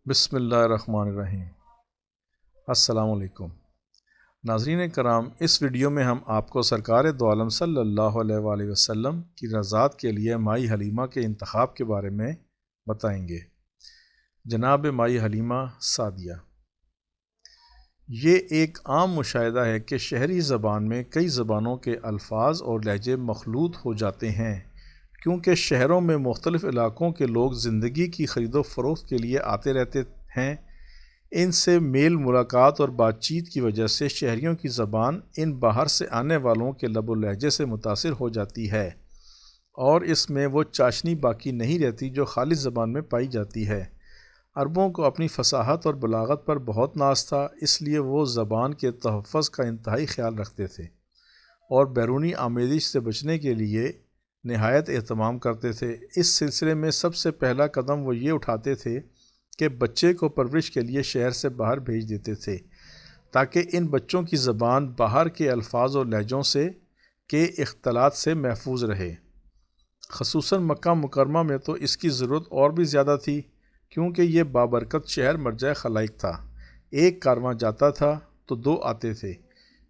بسم اللہ الرحمن الرحیم۔ السلام علیکم ناظرین کرام، اس ویڈیو میں ہم آپ کو سرکار دو عالم صلی اللہ علیہ وآلہ وسلم کی رضاعت کے لیے مائی حلیمہ کے انتخاب کے بارے میں بتائیں گے۔ جناب مائی حلیمہ سعدیہ، یہ ایک عام مشاہدہ ہے کہ شہری زبان میں کئی زبانوں کے الفاظ اور لہجے مخلوط ہو جاتے ہیں، کیونکہ شہروں میں مختلف علاقوں کے لوگ زندگی کی خرید و فروخت کے لیے آتے رہتے ہیں۔ ان سے میل ملاقات اور بات چیت کی وجہ سے شہریوں کی زبان ان باہر سے آنے والوں کے لب و لہجے سے متاثر ہو جاتی ہے، اور اس میں وہ چاشنی باقی نہیں رہتی جو خالص زبان میں پائی جاتی ہے۔ عربوں کو اپنی فصاحت اور بلاغت پر بہت ناز تھا، اس لیے وہ زبان کے تحفظ کا انتہائی خیال رکھتے تھے اور بیرونی آمیزش سے بچنے کے لیے نہایت اہتمام کرتے تھے۔ اس سلسلے میں سب سے پہلا قدم وہ یہ اٹھاتے تھے کہ بچے کو پرورش کے لیے شہر سے باہر بھیج دیتے تھے، تاکہ ان بچوں کی زبان باہر کے الفاظ اور لہجوں سے کے اختلاط سے محفوظ رہے۔ خصوصاً مکہ مکرمہ میں تو اس کی ضرورت اور بھی زیادہ تھی، کیونکہ یہ بابرکت شہر مرجع خلائق تھا۔ ایک کارواں جاتا تھا تو دو آتے تھے۔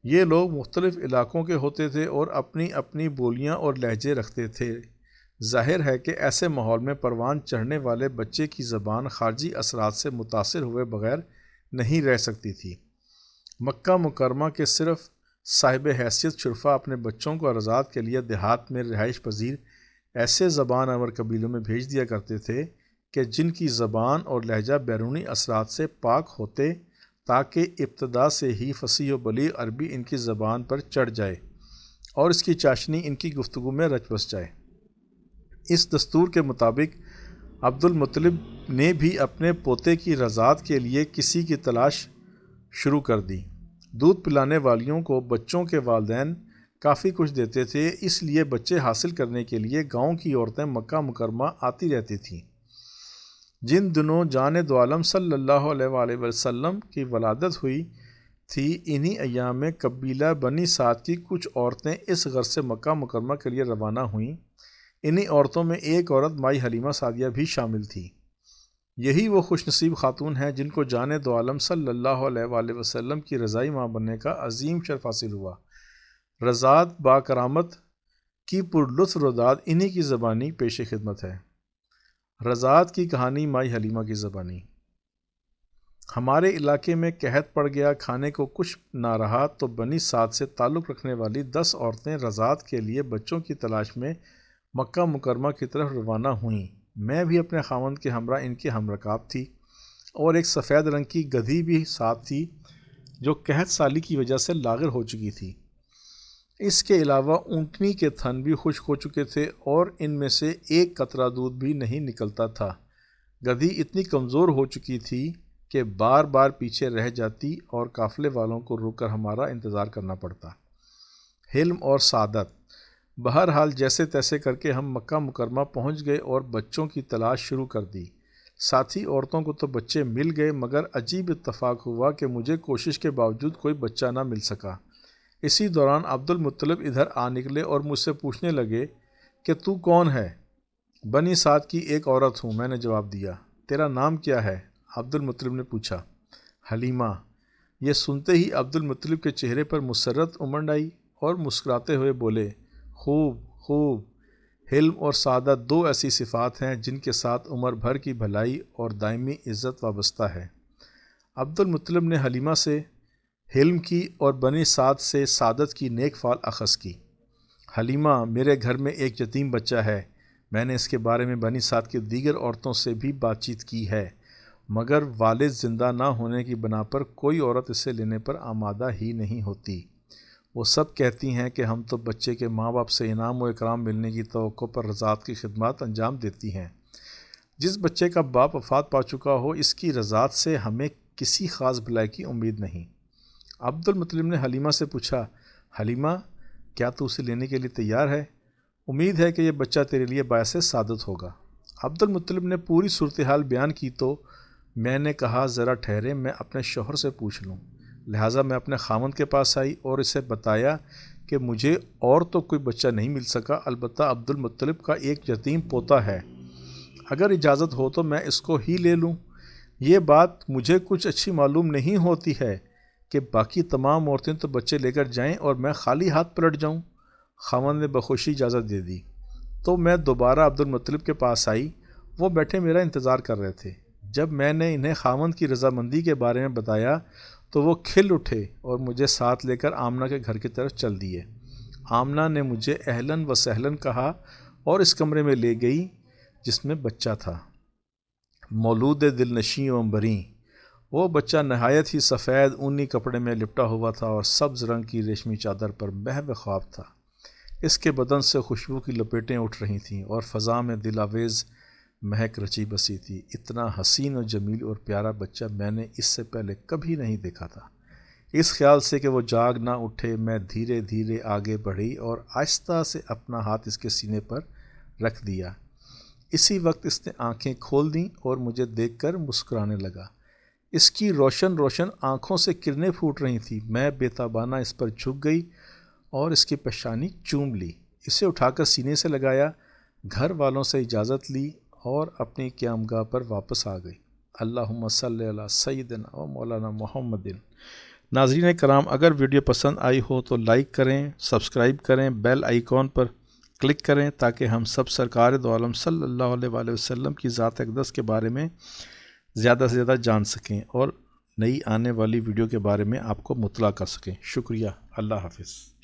یہ لوگ مختلف علاقوں کے ہوتے تھے اور اپنی اپنی بولیاں اور لہجے رکھتے تھے۔ ظاہر ہے کہ ایسے ماحول میں پروان چڑھنے والے بچے کی زبان خارجی اثرات سے متاثر ہوئے بغیر نہیں رہ سکتی تھی۔ مکہ مکرمہ کے صرف صاحب حیثیت شرفا اپنے بچوں کو رضاعت کے لیے دیہات میں رہائش پذیر ایسے زبان آور قبیلوں میں بھیج دیا کرتے تھے کہ جن کی زبان اور لہجہ بیرونی اثرات سے پاک ہوتے، تاکہ ابتدا سے ہی فصیح و بلیغ عربی ان کی زبان پر چڑھ جائے اور اس کی چاشنی ان کی گفتگو میں رچ بس جائے۔ اس دستور کے مطابق عبد المطلب نے بھی اپنے پوتے کی رضاعت کے لیے کسی کی تلاش شروع کر دی۔ دودھ پلانے والیوں کو بچوں کے والدین کافی کچھ دیتے تھے، اس لیے بچے حاصل کرنے کے لیے گاؤں کی عورتیں مکہ مکرمہ آتی رہتی تھیں۔ جن دنوں جان دو عالم صلی اللہ علیہ وآلہ وسلم کی ولادت ہوئی تھی، انہی ایام میں قبیلہ بنی سعد کی کچھ عورتیں اس غرض سے مکہ مکرمہ کے لیے روانہ ہوئیں۔ انہی عورتوں میں ایک عورت مائی حلیمہ سعدیہ بھی شامل تھی۔ یہی وہ خوش نصیب خاتون ہیں جن کو جان دو عالم صلی اللہ علیہ وآلہ وسلم کی رضائی ماں بننے کا عظیم شرف حاصل ہوا۔ رضاعت با کرامت کی پرلطف روداد انہی کی زبانی پیش خدمت ہے۔ رضاعت کی کہانی مائی حلیمہ کی زبانی۔ ہمارے علاقے میں قحط پڑ گیا، کھانے کو کچھ نہ رہا، تو بنی سعد سے تعلق رکھنے والی 10 عورتیں رضاعت کے لیے بچوں کی تلاش میں مکہ مکرمہ کی طرف روانہ ہوئیں۔ میں بھی اپنے خاوند کے ہمراہ ان کی ہمرکاب تھی، اور ایک سفید رنگ کی گدھی بھی ساتھ تھی جو قحط سالی کی وجہ سے لاغر ہو چکی تھی۔ اس کے علاوہ اونٹنی کے تھن بھی خشک ہو چکے تھے اور ان میں سے ایک قطرہ دودھ بھی نہیں نکلتا تھا۔ گدھی اتنی کمزور ہو چکی تھی کہ بار بار پیچھے رہ جاتی اور قافلے والوں کو رک کر ہمارا انتظار کرنا پڑتا۔ حلم اور سعادت۔ بہرحال جیسے تیسے کر کے ہم مکہ مکرمہ پہنچ گئے اور بچوں کی تلاش شروع کر دی۔ ساتھی عورتوں کو تو بچے مل گئے، مگر عجیب اتفاق ہوا کہ مجھے کوشش کے باوجود کوئی بچہ نہ مل سکا۔ اسی دوران عبد المطلب ادھر آ نکلے اور مجھ سے پوچھنے لگے کہ تو کون ہے؟ بنی سعد کی ایک عورت ہوں، میں نے جواب دیا۔ تیرا نام کیا ہے؟ عبد المطلب نے پوچھا۔ حلیمہ۔ یہ سنتے ہی عبد المطلب کے چہرے پر مسرت امنڈ آئی اور مسکراتے ہوئے بولے، خوب خوب۔ حلم اور سعادت دو ایسی صفات ہیں جن کے ساتھ عمر بھر کی بھلائی اور دائمی عزت وابستہ ہے۔ عبد المطلب نے حلیمہ سے حلم کی اور بنی سعد سے سعادت کی نیک فال اخذ کی۔ حلیمہ، میرے گھر میں ایک یتیم بچہ ہے۔ میں نے اس کے بارے میں بنی سعد کی دیگر عورتوں سے بھی بات چیت کی ہے، مگر والد زندہ نہ ہونے کی بنا پر کوئی عورت اسے لینے پر آمادہ ہی نہیں ہوتی۔ وہ سب کہتی ہیں کہ ہم تو بچے کے ماں باپ سے انعام و اکرام ملنے کی توقع پر رضاعت کی خدمات انجام دیتی ہیں۔ جس بچے کا باپ وفات پا چکا ہو، اس کی رضاعت سے ہمیں کسی خاص بھلائی کی امید نہیں۔ عبد المطلب نے حلیمہ سے پوچھا، حلیمہ، کیا تو اسے لینے کے لیے تیار ہے؟ امید ہے کہ یہ بچہ تیرے لیے باعث سعادت ہوگا۔ عبد المطلب نے پوری صورتحال بیان کی تو میں نے کہا، ذرا ٹھہرے، میں اپنے شوہر سے پوچھ لوں۔ لہٰذا میں اپنے خاوند کے پاس آئی اور اسے بتایا کہ مجھے اور تو کوئی بچہ نہیں مل سکا، البتہ عبد المطلب کا ایک یتیم پوتا ہے۔ اگر اجازت ہو تو میں اس کو ہی لے لوں۔ یہ بات مجھے کچھ اچھی معلوم نہیں ہوتی ہے کہ باقی تمام عورتیں تو بچے لے کر جائیں اور میں خالی ہاتھ پلٹ جاؤں۔ خاوند نے بخوشی اجازت دے دی تو میں دوبارہ عبد المطلب کے پاس آئی۔ وہ بیٹھے میرا انتظار کر رہے تھے۔ جب میں نے انہیں خاوند کی رضامندی کے بارے میں بتایا تو وہ کھل اٹھے اور مجھے ساتھ لے کر آمنہ کے گھر کی طرف چل دیے۔ آمنہ نے مجھے اہلاً و سہلاً کہا اور اس کمرے میں لے گئی جس میں بچہ تھا، مولود دل نشیں و عنبریں۔ وہ بچہ نہایت ہی سفید اونی کپڑے میں لپٹا ہوا تھا اور سبز رنگ کی ریشمی چادر پر محو خواب تھا۔ اس کے بدن سے خوشبو کی لپیٹیں اٹھ رہی تھیں اور فضا میں دل آویز مہک رچی بسی تھی۔ اتنا حسین و جمیل اور پیارا بچہ میں نے اس سے پہلے کبھی نہیں دیکھا تھا۔ اس خیال سے کہ وہ جاگ نہ اٹھے میں دھیرے دھیرے آگے بڑھی اور آہستہ سے اپنا ہاتھ اس کے سینے پر رکھ دیا۔ اسی وقت اس نے آنکھیں کھول دیں اور مجھے دیکھ کر مسکرانے لگا۔ اس کی روشن روشن آنکھوں سے کرنیں پھوٹ رہی تھیں۔ میں بے تابانہ اس پر جھک گئی اور اس کی پیشانی چوم لی، اسے اٹھا کر سینے سے لگایا، گھر والوں سے اجازت لی اور اپنی قیامگاہ پر واپس آ گئی۔ اللہم صلی علی سیدنا و مولانا محمد۔ ناظرین کرام، اگر ویڈیو پسند آئی ہو تو لائک کریں، سبسکرائب کریں، بیل آئیکن پر کلک کریں تاکہ ہم سب سرکار دو عالم صلی اللہ علیہ وآلہ وسلم کی ذات اقدس کے بارے میں زیادہ سے زیادہ جان سکیں اور نئی آنے والی ویڈیو کے بارے میں آپ کو مطلع کر سکیں۔ شکریہ۔ اللہ حافظ۔